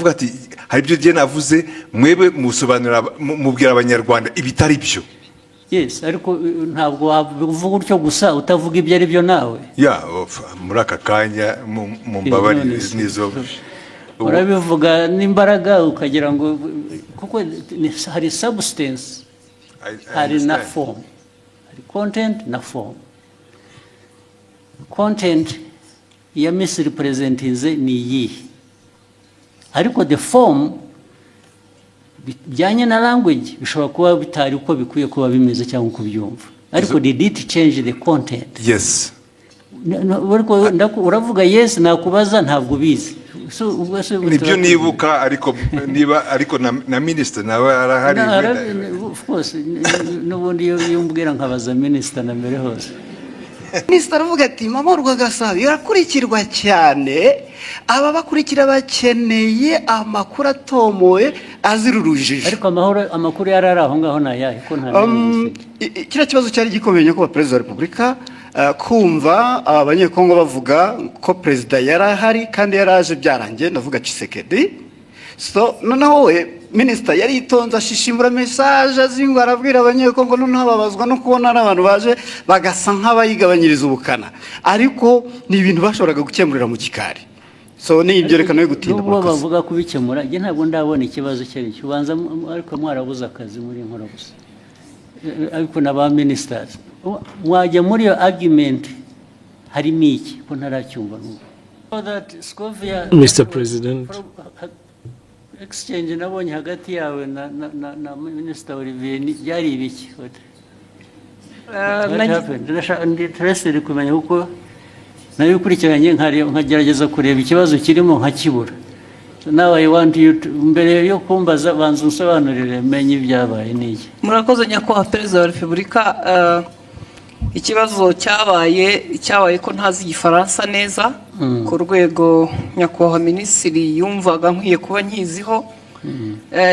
Vuga ati hari ibyo gihe navuze mwebe musobanura mubwira abanyarwanda ibitari byo. Yes, ariko ntabwo wavuga utyo gusa utavuga ibyo ari byo nawe. Ya muri aka kanya mu mbabari nizo urabivuga n'imbaraga ukagira ngo kuko hari substance hari na form, hari content na form. Content ya misrepresentinze ni iyi, ariko the form bijyanye na language bishobora kuba bitari uko bikwiye kuba bimeze cyangwa uko byumva, ariko did it change the content? Yes. Uravuga yes, nakubaza ntabwo bizi. Nibyo nibuka, ariko na minister nawe arahari. Of course, n'ubundi yumbwira nkabaza minister na mbere hose. Minister aravuga ati mama Rwagasabo yarakurikirwa cyane, aba bakurikira bakeneye amakuru atomoye azirurujije. Ariko amakuru yarari aho ngaho nayahe ko nta kira kibazo cyari gikomeye ko Perezida wa Repubulika kumva abanyekongo bavuga ko Perezida yarahari kandi yaraje byarangiye, ndavuga Tshisekedi. So noneho we Minister yari itonza ashishimura message azingo arabwira abanyekongo noneho babazwa no kubona abantu baje bagasa nk'abayigabanyiriza ubukana, ariko ni ibintu bashoboraga gukemurira mu gikari. So ni ibyo rekana yo gutinda ubwo bavuga kubikemura. Je ntabwo ndabona ikibazo cyari cyubanza, ariko mwarabuza akazi muri nkora gusa, ariko na ba ministers mwajya muri yo argument harimo iki ko ntaracyumva n'ubu. Mr. President, exchange nabonye hagati yawe na Minister Olivier byari ibiki? Interested kumenya uko nayo ukurikiranye nkagerageza kureba ikibazo kirimo nkakibura. Now I want you to mbere yo kumbaza banza unsobanurire menye ibyabaye niki. Murakoze nyakubahwa Perezida wa Repubulika. Ikibazo cyabaye ko ntazi igifaransa neza ku rwego nyakubahwa Minisitiri yumvaga nkwiye kuba nkiziho.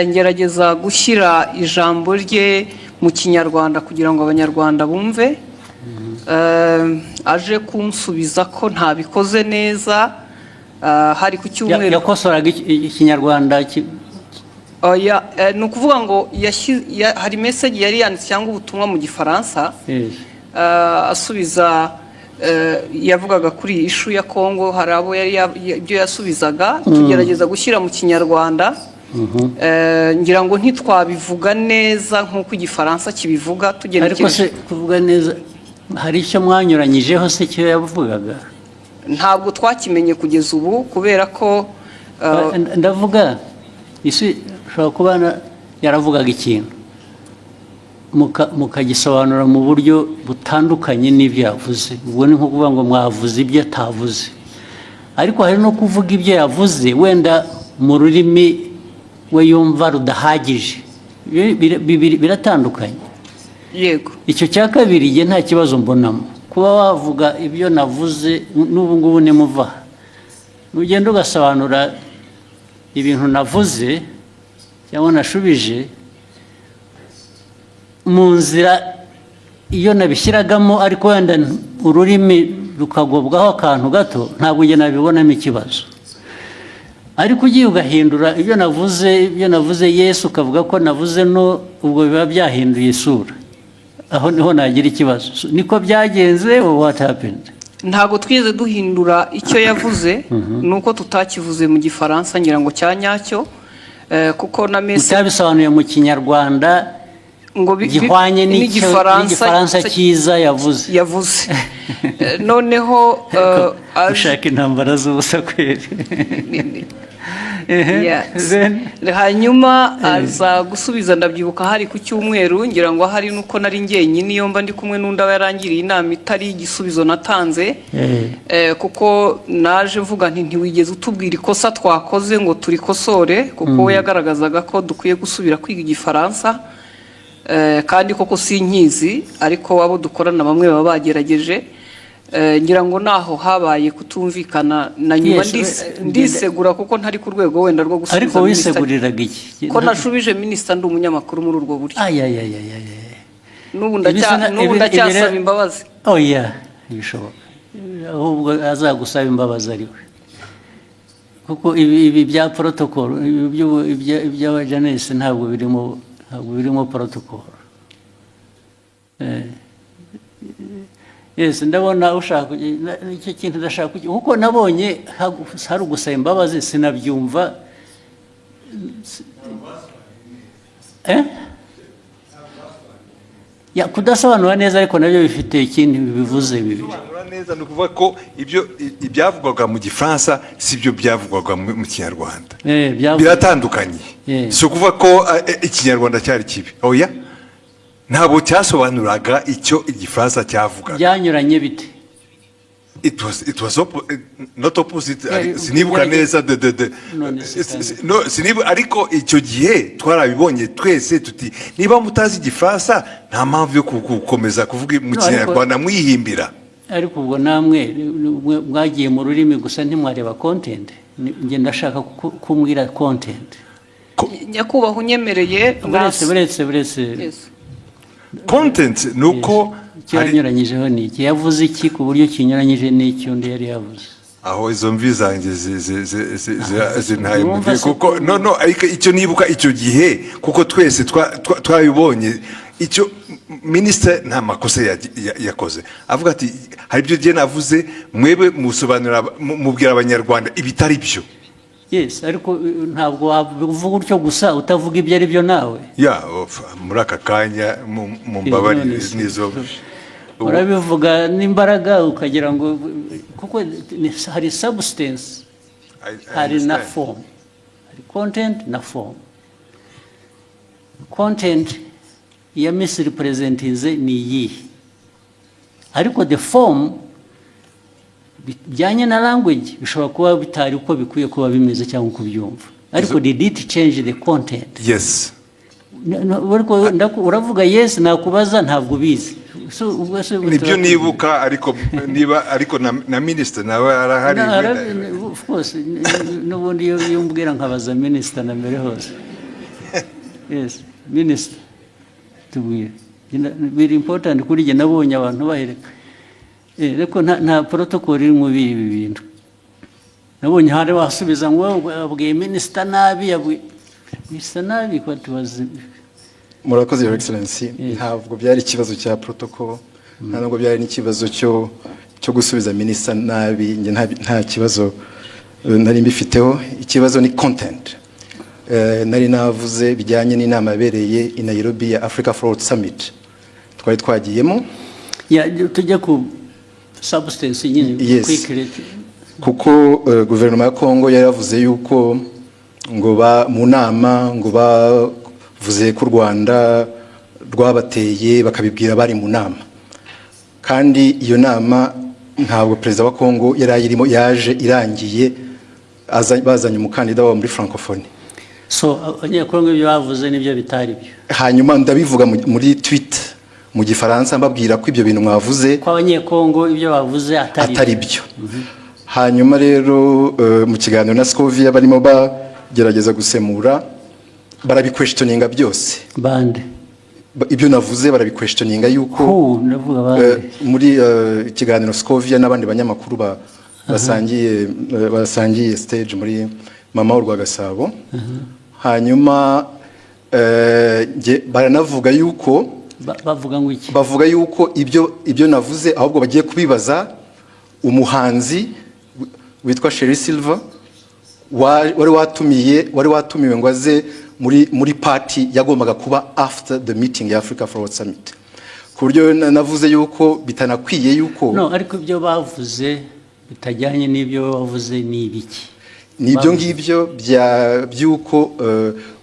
Ngerageza gushyira ijambo rye mu Kinyarwanda kugira ngo abanyarwanda bumve. Aje kunsubiza ko ntabikoze neza. Hari ku cyumweru yakosoraga Ikinyarwanda ni ukuvuga ngo hari message yari yanditse cyangwa ubutumwa mu Gifaransa. Asubiza yavugaga kuri ishu ya Kongo, hari abo ibyo yasubizaga tugerageza gushyira mu Kinyarwanda. Ngira ngo ntitwabivuga neza nk'uko Igifaransa kibivuga tugenekereje. Ariko se kuvuga neza hari icyo mwanyuranyijeho se cyo yavugaga? Ntabwo twakimenye kugeza ubu kubera ko ndavuga isi ushobora kuba yaravugaga ikintu mukagisobanura mu buryo butandukanye n'ibyo yavuze. Ubwo ni nko kuvuga ngo mwavuze ibyo atavuze, ariko hari no kuvuga ibyo yavuze wenda mu rurimi we yumva rudahagije. Biratandukanye. Yego. Icyo cya kabiri nge nta kibazo mbonamo kuba wavuga ibyo navuze. N'ubu ngubu nimuva ugenda ugasobanura ibintu navuze cyangwa nashubije mu nzira iyo nabishyiragamo, ariko wenda ururimi rukagobwaho akantu gato, ntabwo nge nabibonamo ikibazo. Ariko ugiye ugahindura ibyo navuze Yesu ukavuga ko navuze no, ubwo biba byahinduye isura. Aho niho nagira ikibazo. Niko byagenze or what happened? Ntabwo twize duhindura icyo yavuze, nuko tutakivuze mu Gifaransa ngira ngo cyanyacyo, kuko na message utabisobanuye mu Kinyarwanda ngo gihwanye n'igifaransa cyiza yavuze. Noneho ushaka intambara z'ubusa kweri. Hanyuma aza gusubiza, ndabyibuka hari ku cyumweru, ngira ngo hari nuko nari njyenyine iyo mba ndi kumwe n'undi aba yarangiriye inama itari igisubizo natanze. Kuko naje mvuga nti ntiwigeze utubwira ikosa twakoze ngo turikosore, kuko we yagaragazaga ko dukwiye gusubira kwiga Igifaransa. Kandi koko sinkizi, ariko abo dukorana bamwe baba bagerageje. Ngira ngo naho habaye kutumvikana na nyuma ndisegura kuko ntari ku rwego wenda rwo gusubiza. Ariko wiseguriraga iki? Ko nashubije Minister ndi umunyamakuru muri urwo buryo. N'ubu ndacyasaba imbabazi. Oya, bishoboka. Ahubwo azagusaba imbabazi ariwe. kuko ibi bya protocol iby'abajanesi ntabwo birimo protocol. Yes, ndabona ushaka icyo kintu ndashaka kuko nabonye hari ugusaba imbabazi sinabyumva. Ya kudasobanura neza ariko nabyo bifite ikindi bivuze bibiri. Neza ni ukuvuga ko ibyavugwaga mu Gifaransa sibyo byavugwaga mu Kinyarwanda. Biratandukanye. Si ukuvuga ko Ikinyarwanda cyari kibi. Oya. Ntabwo cyasobanuraga icyo Igifaransa cyavugaga. Byanyuranye bite? It was not opposite. Sinibuka neza ariko icyo gihe twarabibonye twese tuti niba mutazi Igifaransa nta mpamvu yo gukomeza kuvuga mu Kinyarwanda mwihimbira. Ariko ubwo namwe mwagiye mu rurimi gusa ntimwareba content. Nge ndashaka kumbwira content. Nyakubahwa unyemereye buretse. Content nuko cyanyuranyijeho ni iki yavuze iki ku buryo kinyuranyije n'icyo undi yari yavuze. Aho izo mvi zanjye zintaye kuko no ariko icyo nibuka icyo gihe kuko twese twabibonye icyo Minister nta makosa yakoze avuga ati hari ibyo gihe navuze mwebe musobanura mubwira abanyarwanda ibitari byo. Yes, ariko ntabwo wavuga utyo gusa utavuga ibyo ari byo nawe. Ya muri aka kanya mu mbabari nizo urabivuga n'imbaraga ukagira ngo kuko hari substance hari na form, hari content na form. Content ya misrepresentize ni iyi, ariko the form bijyanye na language bishobora kuba bitari uko bikwiye kuba bimeze cyangwa uko byumva, ariko did it change the content? Yes. Uravuga yes, nakubaza ntabwo bizi. Nibyo nibuka ariko na minister nawe arahari. Of course, n'ubundi iyo mbwira nkabaza minister na mbere hose. Yes, minister tubwire. Very important kuri jye nabonye abantu bahereka. Reko nta protocol iri mu bibi bintu. Nabonye hari wasubiza ngo abwiye minister nabi bisa nabi ko tubaze. Murakoze Your Excellency, ntabwo byari ikibazo cya protocol, ntabwo byari n'ikibazo cyo gusubiza minister nabi, nge nta kibazo nari mbifiteho. Ikibazo ni content. Nari navuze bijyanye n'inama yabereye i Nairobi ya Africa Forward Summit twari twagiyemo. Tujya ku substance nyine quickly. Kuko guverinoma ya Kongo yaravuze yuko ngo mu nama ngo bavuze ko u Rwanda rwabateye bakabibwira bari mu nama, kandi iyo nama ntabwo perezida wa Kongo yari ayirimo, yaje irangiye bazanye umukandida wa muri francophonie. So abanyekongo ibyo bavuze nibyo bitari byo. Hanyuma ndabivuga muri tweet mu Gifaransa mbabwira ko ibyo bintu mwavuze ko abanyekongo ibyo bavuze atari byo. Hanyuma rero mu kiganiro na Scovia barimo bagerageza gusemura, barabiquestioninga byose. Bande ibyo navuze barabiquestioninga yuko muri ikiganiro Scovia n'abandi banyamakuru basangiye stage muri Mama w'u Rwagasabo. Hanyuma baranavuga yuko bavuga ngo iki? Bavuga yuko ibyo navuze ahubwo bagiye kubibaza umuhanzi witwa Sherry Silver wari watumiwe ngo aze muri party yagombaga kuba after the meeting ya Africa Forward Summit. Ku buryo navuze yuko bitanakwiye yuko no, ariko ibyo bavuze bitajyanye n'ibyo bavuze ni ibiki? Nibyo ngibyo byuko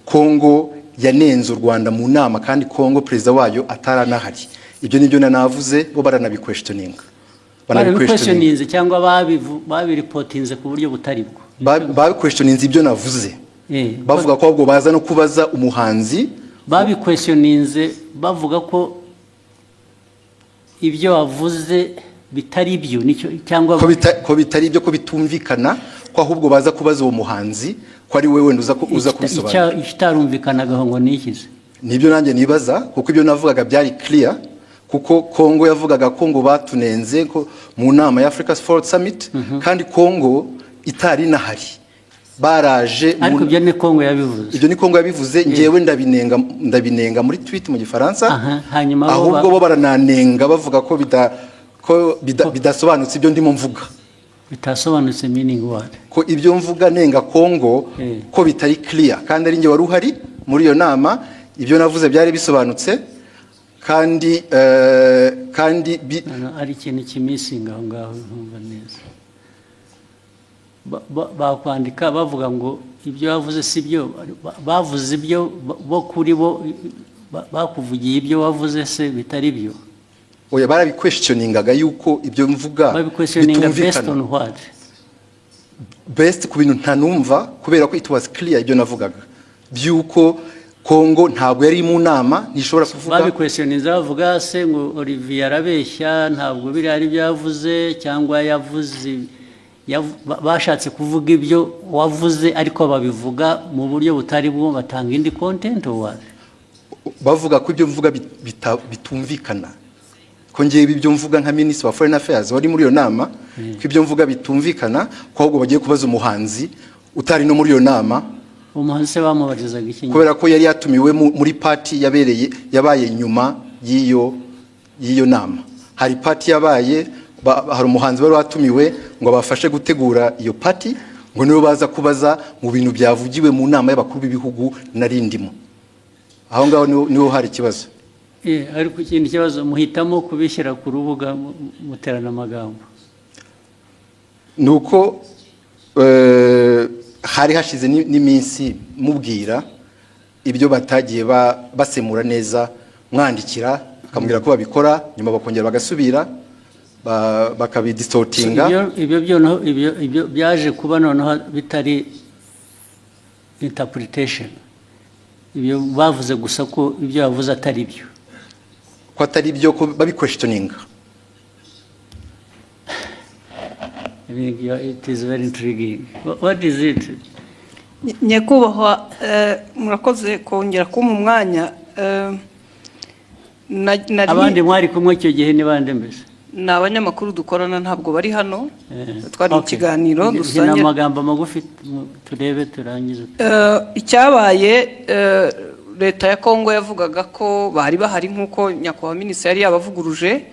Kongo yanenze u Rwanda mu nama kandi Kongo perezida wayo ataranahari. Ibyo nibyo navuze, bo baranabiquestioninga. Banabiquestioninze cyangwa babiripotinze ku buryo butari bwo. Babiquestioninze ibyo navuze. Bavuga ko ahubwo baza no kubaza umuhanzi. Babiquestioninze bavuga ko ibyo wavuze bitari byo nicyo cyangwa ko bitari byo, ko bitumvikana, ko ahubwo baza kubaza uwo muhanzi ko ari wewe uza kubisobanura. Ikitarumvikanaga ngo nikize. Nibyo nanjye nibaza, kuko ibyo navugaga byari clear, kuko Kongo yavugaga ko ngo batunenze ko mu nama ya Africa Forward Summit kandi Kongo itari nahari. baraje ariko ibyo ni Kongo yabivuze. ibyo ni Kongo yabivuze, ngewe ndabinenga muri tweet mu gifaransa. Hanyuma ahubwo bo barananenga bavuga ko bidasobanutse ibyo ndimo mvuga, bitasobanutse meaning what, ko ibyo mvuga nenga Kongo ko bitari clear, kandi ari nge wari uhari muri iyo nama. Ibyo navuze byari bisobanutse kandi ari ikintu kimisinga aho ngaho ntumva neza. Bakwandika bavuga ngo ibyo wavuze si byo, bavuze ibyo bo kuri bo bakuvugiye ibyo wavuze se bitari byo. Oya, barabiquestioningaga yuko ibyo mvuga bitumvikana. Best ku bintu ntanumva, kubera ko it was clear ibyo navugaga byuko Kongo ntabwo yari mu nama, ntishobora kuvuga. Babiquestioninza bavuga se ngo Olivier arabeshya, ntabwo biri ari byavuze cyangwa yavuze, bashatse kuvuga ibyo wavuze ariko babivuga mu buryo butari bwo, batanga indi content or bavuga ko ibyo mvuga bitumvikana, ko ngiye ibyo mvuga nka Minister wa Foreign Affairs wari muri iyo nama, ko ibyo mvuga bitumvikana, ko ahubwo bagiye kubaza umuhanzi utari no muri iyo nama. Umuhanzi se bamubarizaga iki? Kubera ko yari yatumiwe muri party yabaye nyuma y'iyo nama. Hari party yabaye, hari umuhanzi wari watumiwe ngo bafashe gutegura iyo party, ngo nibo baza kubaza mu bintu byavugiwe mu nama y'abakuru b'ibihugu narindimo. Aho ngaho niho hari ikibazo. Ariko ikindi kibazo muhitamo kubishyira ku rubuga muterana amagambo. Nuko hari hashize n'iminsi mubwira ibyo batagiye basemura neza, mwandikira akamubwira ko babikora, nyuma bakongera bagasubira bakabidistortinga. Ibyo byaje kuba noneho bitari interpretation. Ibyo bavuze gusa ko ibyo yavuze atari byo, ko atari byo, ko babiquestioninga. It is very intriguing. What is it? Nyakubahwa, murakoze kongera kumpa umwanya. Abandi mwari kumwe icyo gihe ni bande mbese? Ni abanyamakuru dukorana, ntabwo bari hano. Twari mu kiganiro dusangira amagambo magufi turebe turangize. Icyabaye, leta ya Kongo yavugaga ko bari bahari nk'uko nyakubahwa minisitiri yari yabavuguruje,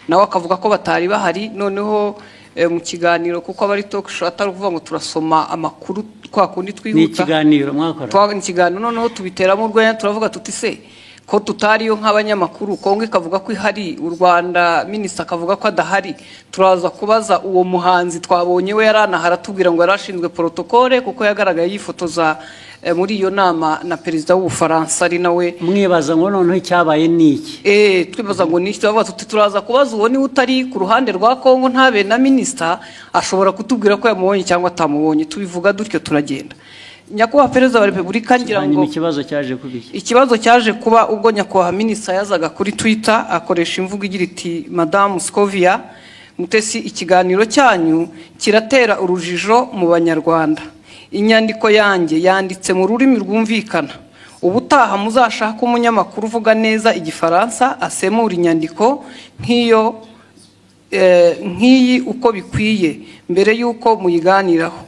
nawe akavuga ko batari bahari. Noneho mu kiganiro, kuko abari talk show atari ukuvuga ngo turasoma amakuru kwa kundi twihuta. Ni ikiganiro mwakora? Ni ikiganiro, noneho tubiteramo urwenya, turavuga tuti se ko tutariyo nk'abanyamakuru, Kongo ikavuga ko ihari, u Rwanda minisitiri akavuga ko adahari, turaza kubaza uwo muhanzi twabonye we yaranahara tubwira ngo yarashinzwe protocole kuko yagaragaye yifotoza muri iyo nama na perezida w'Ubufaransa ari nawe. Mwibaza ngo noneho icyabaye niki? Twibaza ngo niki, tubavuga tuti turaza kubaza uwo niwe utari ku ruhande rwa Kongo, ntabe na minisitiri ashobora kutubwira ko yamubonye cyangwa atamubonye. Tubivuga dutyo turagenda. Nyakubahwa Perezida wa Repubulika, ngira ngo ikibazo cyaje kuba ubwo nyakubahwa minisitiri yazaga kuri Twitter akoresha imvugo igira iti Madame Scovia Mutesi, ikiganiro cyanyu kiratera urujijo mu Banyarwanda. Inyandiko yanjye yanditse mu rurimi rwumvikana. Ubutaha muzashaka umunyamakuru uvuga neza igifaransa asemura inyandiko nk'iyi uko bikwiye mbere y'uko muyiganiraho.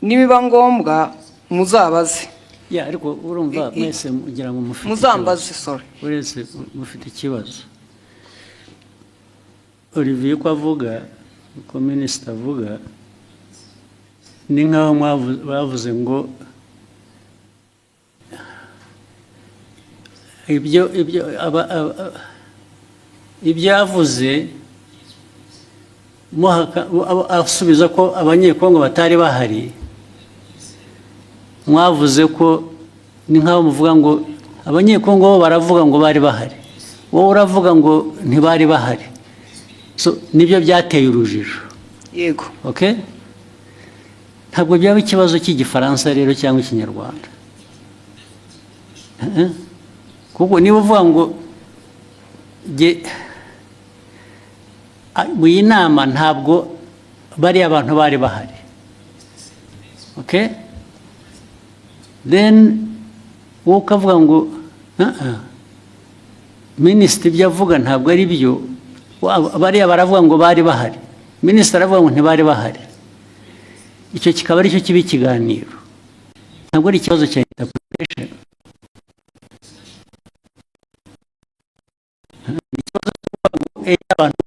Nibiba ngombwa muzabaze. Ariko urumva mwese mugira ngo mufite muzambaze, sorry. Uretse mufite ikibazo. Olivier ko avuga, ko minisitiri avuga, ni nkaho bavuze ngo ibyo yavuze asubiza ko abanyekongo batari bahari. Mwavuze ko ni nkaho muvuga ngo abanyekongo bo baravuga ngo bari bahari, wowe uravuga ngo ntibari bahari. So nibyo byateye urujijo. Yego. Okay? Ntabwo byaba ikibazo cy'igifaransa rero cyangwa ikinyarwanda. Kuko niba uvuga ngo mu iyi nama ntabwo bari abantu bari bahari. Okay? Then wowe ukavuga ngo minisitiri ibyo avuga ntabwo ari byo, bariya baravuga ngo bari bahari, minisitiri aravuga ngo ntibari bahari. Icyo kikaba aricyo kiba ikiganiro. ntabwo ari ikibazo cya interpretation. Ni ikibazo cy'abantu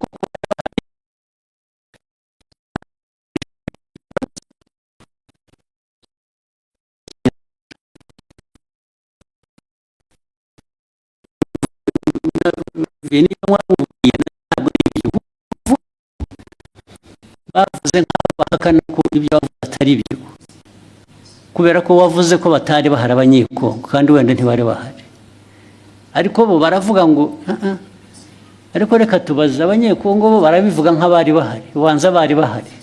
bavuze nk'abahakana ko ibyo bavuze atari byo, kubera ko wavuze ko batari bahari abanyekongo kandi wenda ntibari bahari, ariko bo baravuga ngo ariko reka tubaze abanyekongo bo barabivuga nk'abari bahari, ubanza bari bahari.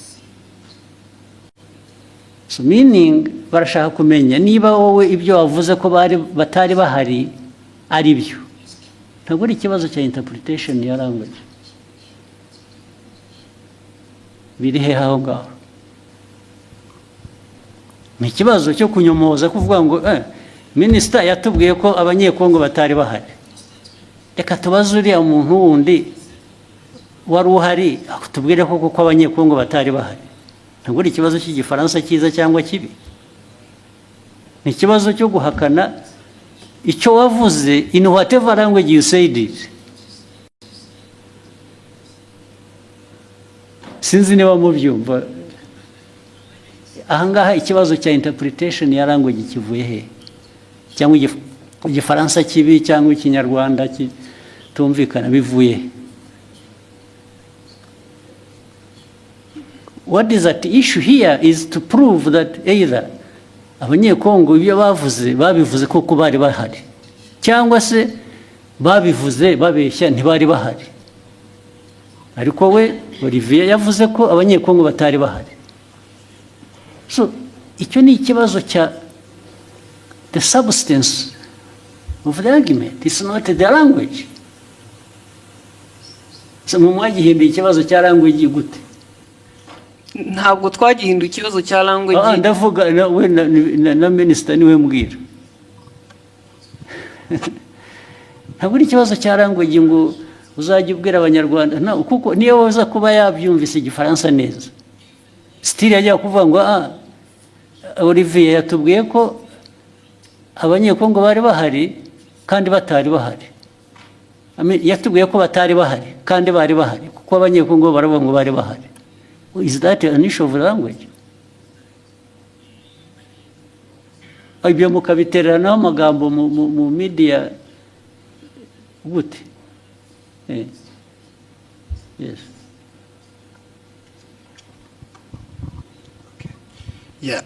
So meaning barashaka kumenya niba wowe ibyo wavuze ko batari bahari ari byo. Ntabwo ari ikibazo cya interpretation ya language. Biri he aho ngaho? Ni ikibazo cyo kunyomoza kuvuga ngo minisita yatubwiye ko abanyekongo batari bahari. Reka tubaze uriya muntu wundi wari uhari tubwire ko kuko abanyekongo batari bahari. Ntabwo ari ikibazo cy'igifaransa cyiza cyangwa kibi. Ni ikibazo cyo guhakana icyo wavuze in whatever language you said it. Sinzi niba mubyumva. Ahangaha ikibazo cya interpretation ya language kivuye he? Cyangwa igifaransa kibi cyangwa ikinyarwanda kitumvikana bivuye he? What is at issue here is to prove that either abanyekongo ibyo babivuze koko bari bahari, cyangwa se babivuze babeshya ntibari bahari. Ariko we Olivier yavuze ko abanyekongo batari bahari. So icyo ni ikibazo cya the substance of the argument, it's not the language. So mwagihinduye ikibazo cya language gute? Ntabwo twagihinduye ikibazo cya language. Ndavuga we na minister niwe mbwira. Ntabwo ari ikibazo cya language ngo uzajya ubwira abanyarwanda kuko niyo waza kuba yabyumvise igifaransa neza. Still yajya kuvuga ngo Olivier yatubwiye ko abanyekongo bari bahari kandi batari bahari. Yatubwiye ko batari bahari kandi bari bahari kuko abanyekongo baravuga ngo bari bahari. Is that an issue of language? Ibyo mukabiteranaho amagambo mu media gute? Yes.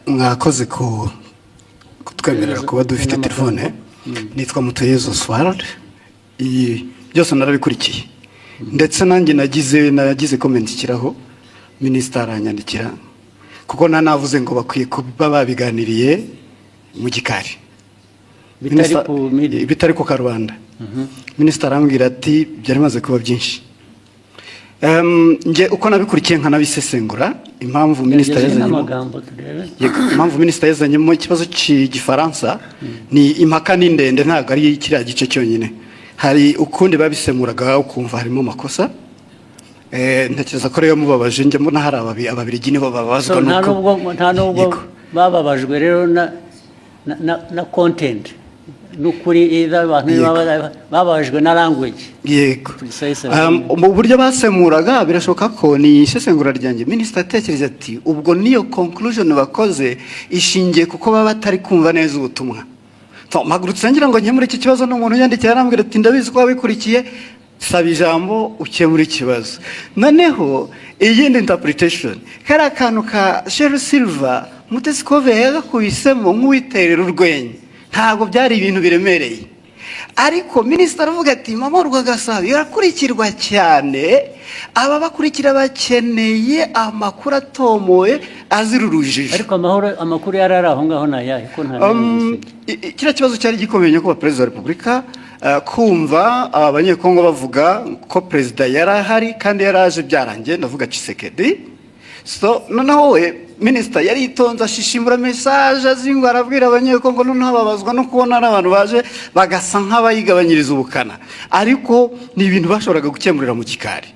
Mwakoze kutwemerera kuba dufite telefone. Nitwa Mutuyezo Oswald. Byose narabikurikiye. Ndetse nanjye nagize comment kiraho. Minisita aranyandikira kuko nanavuze ngo bakwiye kuba babiganiriye mu gikari bitari ku Karubanda. Minisita arambwira ati byari maze kuba byinshi. Nge uko nabikurikiye nkanabisesengura impamvu minisita yazanyemo ikibazo cy'igifaransa ni impaka n'indende, ntabwo ari kiriya gice cyonyine. Hari ukundi babisemuraga ukumva harimo amakosa. Ntekereza ko rero mubabaje njye mbona hari ababirigi nibo babazwa nuko nta nubwo bababajwe rero na content n'ukuri abantu bababajwe na language. Yego. Mu buryo basemuraga birashoboka ko ni isesengura ryanjye. Minisita atekereza ati ubwo niyo conclusion bakoze ishingiye kuko baba batari kumva neza ubutumwa. Mpagurutse ngira ngo nkemure iki kibazo n'umuntu yandikiye arambwira ati ndabizi ko wabikurikiye, saba ijambo ukemura ikibazo. Noneho iyindi interpretation kari akantu ka Sheryl Silver Mutesi Kove yagakubisemo nk'uwiterera urwenya, ntabwo byari ibintu biremereye. Ariko minisita aravuga ati mama Rwagasabo irakurikirwa cyane, aba bakurikira bakeneye amakuru atomoye azira urujijo. Ariko amakuru yarari aho ngaho nayahe ko nta kiriya kibazo cyari gikomeye ko Perezida wa Repubulika kumva abanyekongo bavuga ko perezida yarahari kandi yaraje byarangiye, ndavuga Tshisekedi. So noneho we minisita yari itonze ashishimura message azingo arabwira abanyekongo noneho babazwa no kubona n'abantu baje bagasa nk'abayigabanyiriza ubukana, ariko ni ibintu bashoboraga gukemurira mu kikari.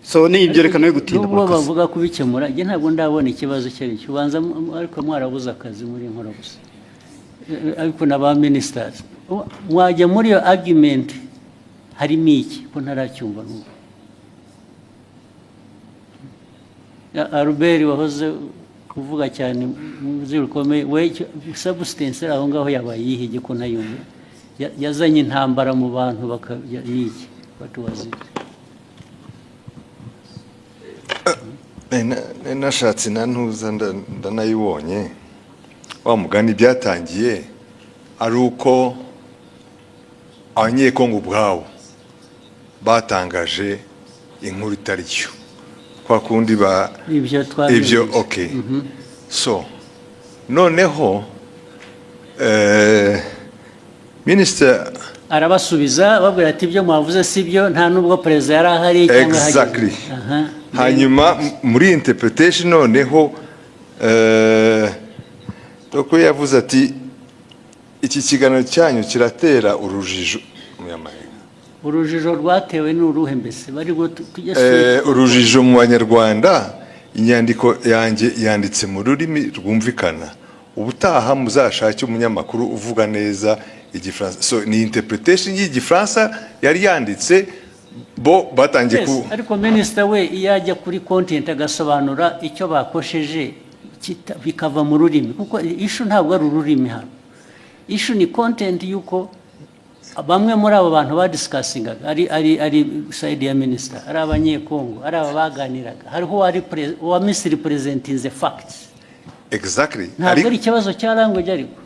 So ni ibyo reka nawe gutinda ubwo bavuga kubikemura. Nge ntabwo ndabona ikibazo cyari kibanza, ariko mwarabuza akazi muri nkora gusa. ariko na ba ministers mwajya muri iyo argument harimo iki ko ntaracyumva n'ubu Albert wahoze kuvuga cyane mu zirukomeye we substance aho ngaho yabaye yihige ko ntayumva yazanye intambara mu bantu bakayiki batuwazi nashatse na ntuza ndanayibonye wa mugani byatangiye ari uko abanyekongo ubwabo batangaje inkuru itari yo kwa kundi ibyo okay so noneho minister arabasubiza babwira ati ibyo mwavuze sibyo nta nubwo perezida yari ahari cyangwa exactly hanyuma muri interpretation noneho doko yavuze ati iki kiganiro cyanyu kiratera urujijo urujijo rwatewe n'uruhe mbese bari urujijo mu banyarwanda inyandiko yanjye yanditse mu rurimi rwumvikana ubutaha muzashake umunyamakuru uvuga neza igifaransa so ni interpretation y'igifaransa yari yanditse bo batangiye ku ariko minister we iyajya kuri content agasobanura icyo bakosheje bikava mu rurimi kuko issue ntabwo ari ururimi hano issue ni content yuko bamwe muri abo bantu badiscussing ari side ya minister ari abanyekongo ari abaganiraga hariho wa misrepresenting the facts exactly ntabwo ari ikibazo cya language ariko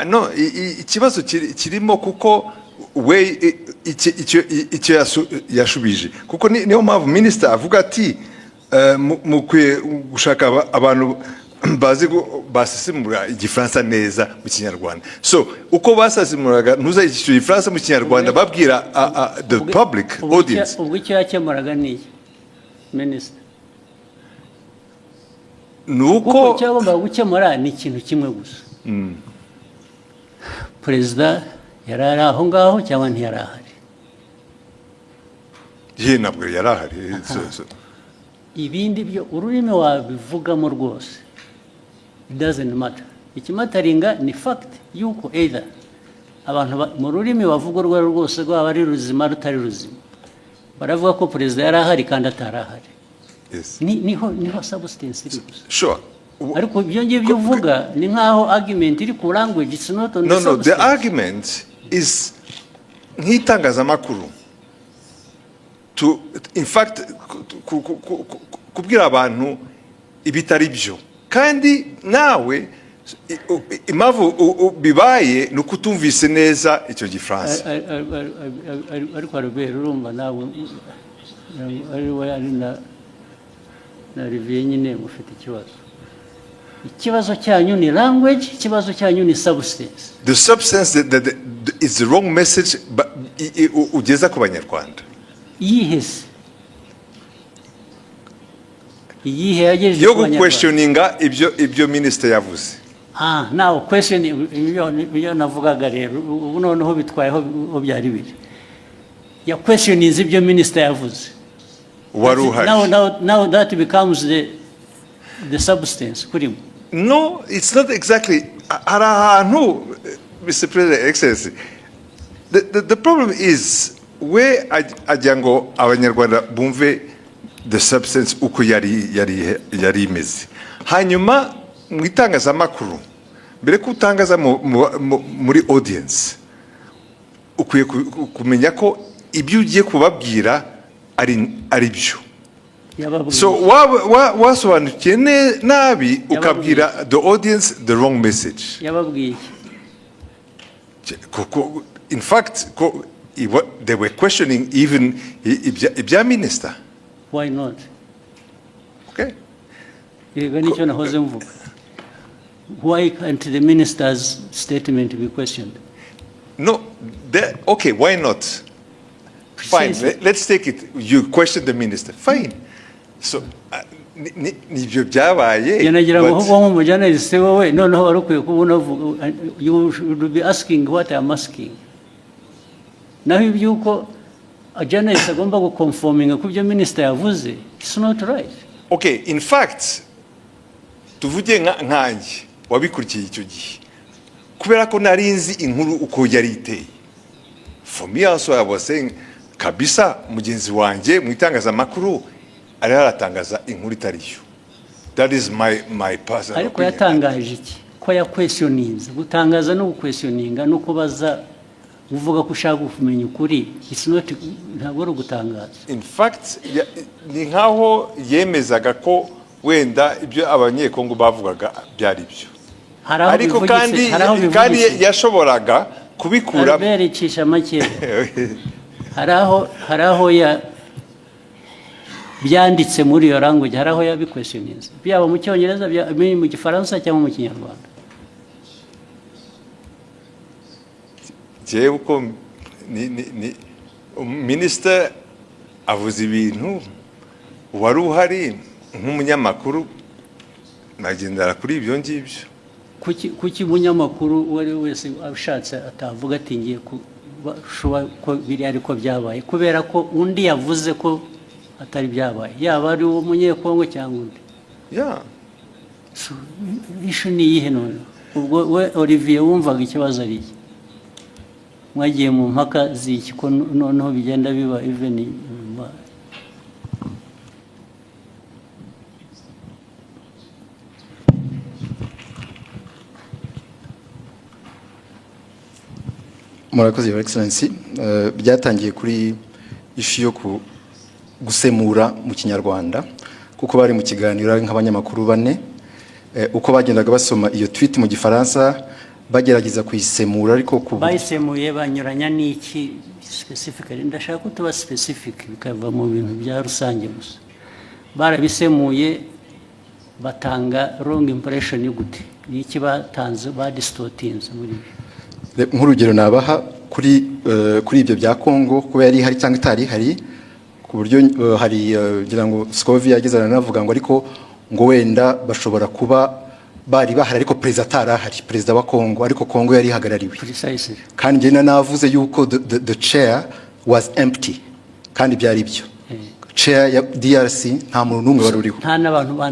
no ikibazo kirimo kuko we icyo yashubije kuko niyo mpamvu minister avuga ati mukwiye gushaka abantu bazi basesemura igifaransa neza mu kinyarwanda so uko basesemuraga ntuzayishyura igifaransa mu kinyarwanda babwira the public audience ubwo icyo yakemuraga ni minister nuko cyagomba gukemura ni ikintu kimwe gusa perezida yari ari aho ngaho cyangwa ntiyari ahari ye ntabwo yari ahari ibindi byo ururimi wabivugamo rwose it doesn't matter ikimataringa ni fact yuko either abantu mu rurimi bavuga urwo rwose rwaba ari ruzima rutari ruzima baravuga ko perezida yari ahari kandi atari ahari niho substance iri gusa sure ariko ibyo ngibyo uvuga ni nkaho argument iri ku language it's not on the substance. The argument is nk'itangazamakuru to in fact kubwira abantu ibitari byo kandi nawe impamvu bibaye ni ukutumvise neza icyo gifaransa ariko Albert urumva nawe ari na Olivier nyine mufite ikibazo cyanyu ni language ikibazo cyanyu ni substance the substance that is the wrong message ugeza ku banyarwanda yihese iyihe yagejeje yo questioninga ibyo minister yavuze now question ibyo navugaga rero ubu noneho bitwayeho byari biri ya questioning ibyo minister yavuze now that becomes the substance kurimo no it's not exactly hari ahantu Mr. President Excellency the problem is we ajya ngo abanyarwanda bumve the substance uko yari imeze hanyuma mu itangazamakuru mbere ko utangaza muri audience ukwiye kumenya ko ibyo ugiye kubabwira ari byo so wasobanukiye nabi ukabwira the audience the wrong message yababwiye in fact they were questioning even ibya minister. Why not? Okay. Nicyo nahoze mvuga. Why can't the minister's statement be questioned? No, okay, why not? Fine, let's take it. You question the minister. Fine. So, nibyo byabaye. Yanagira ngo ho mu journalist wowe noneho warukwiye kubona you should be asking what I am asking. Naho ibyuko a journalist agomba go conforming ku byo minister yavuze, it's not right. Okay, in fact, tuvuge nkanjye wabikurikiye icyo gihe kubera ko nari nzi inkuru uko yari iteye. For me also I was saying kabisa mugenzi wanjye mu itangazamakuru ari haratangaza inkuru itariyo. That is my personal ariko opinion. yatangaje iki ko yakwesyoninze gutangaza no gukwesyoninga no kubaza uvuga ko ushaka kumenya ukuri it's not ntabwo ari ugutangaza. In fact ni nkaho yemezaga ko wenda ibyo abanyekongo bavugaga byari byo ariko kandi yashoboraga kubikura berecisha make hari aho byanditse muri iyo language hari aho yabikwesyoninze byaba mu cyongereza mu gifaransa cyangwa mu kinyarwanda. jewe uko minister avuze ibintu wari uhari nk'umunyamakuru nagendera kuri ibyo ngibyo. Kuki umunyamakuru uwo ari wese ashatse atavuga ati ngiye ko biri ariko byabaye kubera ko undi yavuze ko atari byabaye yaba ari uwo munyekongo cyangwa undi. Ishu ni iyihe none ubwo we Olivier wumvaga ikibazo ari iki mwagiye mu mpaka z'iki ko noneho bigenda biba even murakoze Your Excellency. Byatangiye kuri ishu yo gusemura mu kinyarwanda kuko bari mu kiganiro nk'abanyamakuru bane uko bagendaga basoma iyo tweet mu gifaransa bagerageza kuyisemura ariko bayisemuye banyuranya n'iki specifically ndashaka ko tuba specific bikava mu bintu bya rusange gusa barabisemuye batanga wrong impression y'ugute n'iki batanze badistortinze muri nk'urugero nabaha kuri ibyo bya Kongo ko yari hari cyangwa itari hari ku buryo hari ngira ngo Scovia yageze aranavuga ngo ariko ngo wenda bashobora kuba bari bahari ariko perezida atarahari perezida wa Kongo ariko Kongo yari hagarariwe kandi njye navuze yuko the chair was empty kandi byari byo chair ya DRC nta muntu n'umwe wari uriho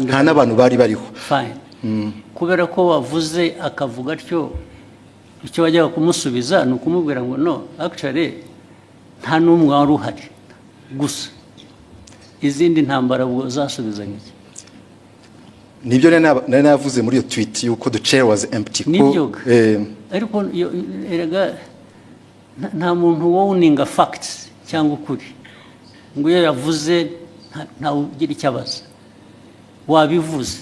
nta n'abantu bari bariho fine kubera ko wavuze akavuga atyo icyo wajyaga kumusubiza ni ukumubwira ngo no actually nta n'umwe wari uhari gusa izindi ntambara ubwo zasubizanye iki nibyo nari navuze muri iyo tweet yuko the chair was empty ariko erega nta muntu wowuninga facts cyangwa ukuri ngo iyo yavuze ntawe ugira icyo abaza wabivuze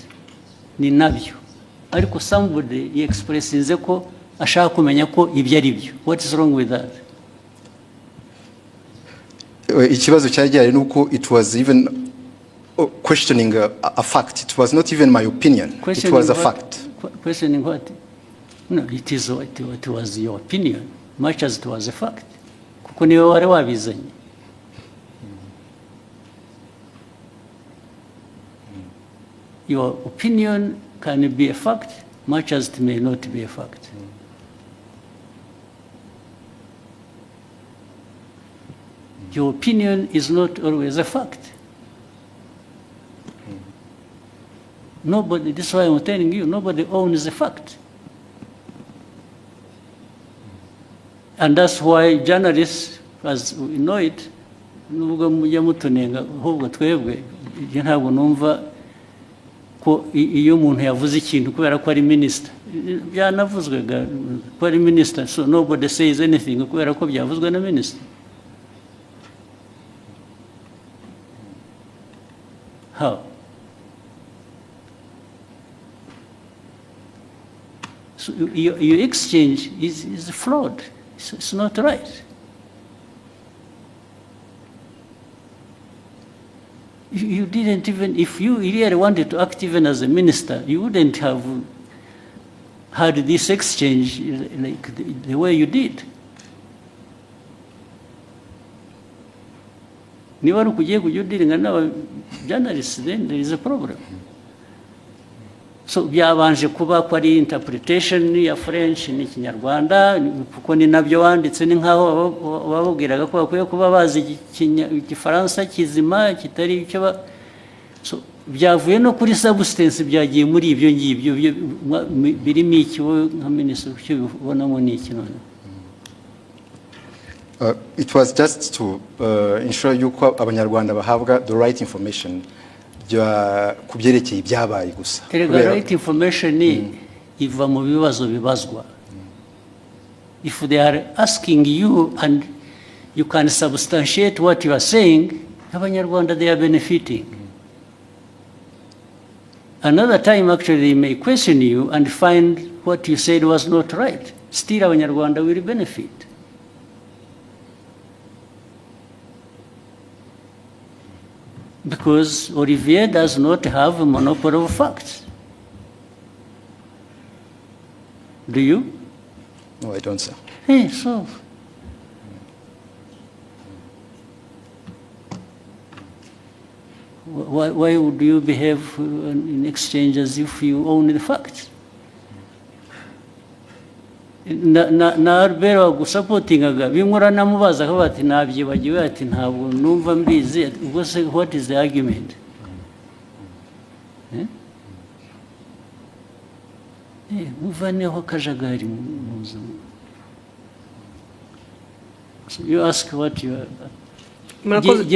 ni nabyo ariko somebody expressinze ko ashaka kumenya ko ibyo ari byo. What is wrong with that? Ikibazo cyari gihari nuko it was even questioning a fact. It was not even my opinion. It was a fact. Questioning what? No, it was your opinion much as it was a fact. Kuko niwe wari wabizanye. Your opinion can be a fact much as it may not be a fact. Your opinion is not always a fact. Nobody, this is why I'm telling you, nobody owns the fact. And that's why journalists, as we know it, nubwo mujya mutunenga ahubwo twebwe ntabwo numva ko iyo umuntu yavuze ikintu kubera ko ari minister byanavuzwega ko ari minister, so nobody says anything kubera ko byavuzwe na minister. How? So your exchange is flawed. It's not right. You didn't even, if you really wanted to act even as a minister, you wouldn't have had this exchange like the way you did. Niba ari ukugiye kujya udiringa n'aba journalists, then there is a problem. So byabanje kuba ko ari interpretation ya French n'ikinyarwanda kuko ni nabyo wanditse ni nkaho bababwiraga ko bakwiye kuba bazi igifaransa kizima kitari icyo so byavuye no kuri substance byagiye muri ibyo ngibyo birimo iki wowe nka minisitiri icyo bibonamo ni iki none? It was just to ensure yuko abanyarwanda bahabwa the right information ku byerekeye ibyabaye gusa. Erega right information iva mu bibazo bibazwa. If they are asking you and you can substantiate what you are saying, abanyarwanda they are benefiting. Another time actually they may question you and find what you said was not right. Still abanyarwanda will benefit. Because Olivier does not have a monopoly of facts. Do you? No, I don't, sir. Hey, so. Why would you behave in exchange as if you own the facts? Na Albert wagusapotingaga bimwe uranamubaza akavuga ati nabyibagiwe ati ntabwo numva mbizi ubwo se what is the argument? Muvaneho akajagari mu buzima. So you ask what you are.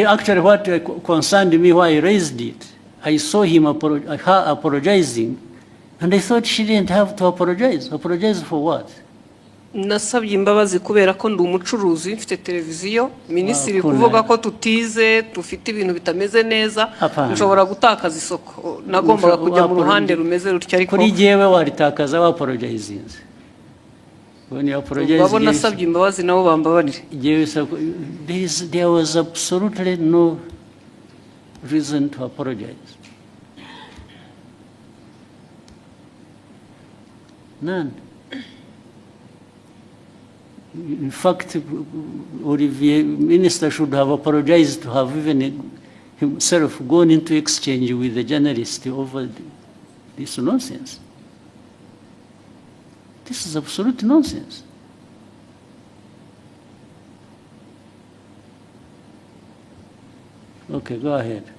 Actually, what concerned me why I raised it, I saw him her apologizing, and I thought she didn't have to apologize. Apologize for what? nasabye imbabazi kubera ko ndi umucuruzi mfite televiziyo minisitiri kuvuga ko tutize dufite ibintu bitameze neza nshobora gutakaza isoko nagombaga kujya mu ruhande rumeze rutya ariko kuri jewe waritakaza wa apologizinze babo nasabye imbabazi nabo bambabarire there was absolutely no reason to apologize. None. In fact, Olivier, Minister should have apologized to have even himself gone into exchange with the journalist over this nonsense. This is absolute nonsense. Okay, go ahead.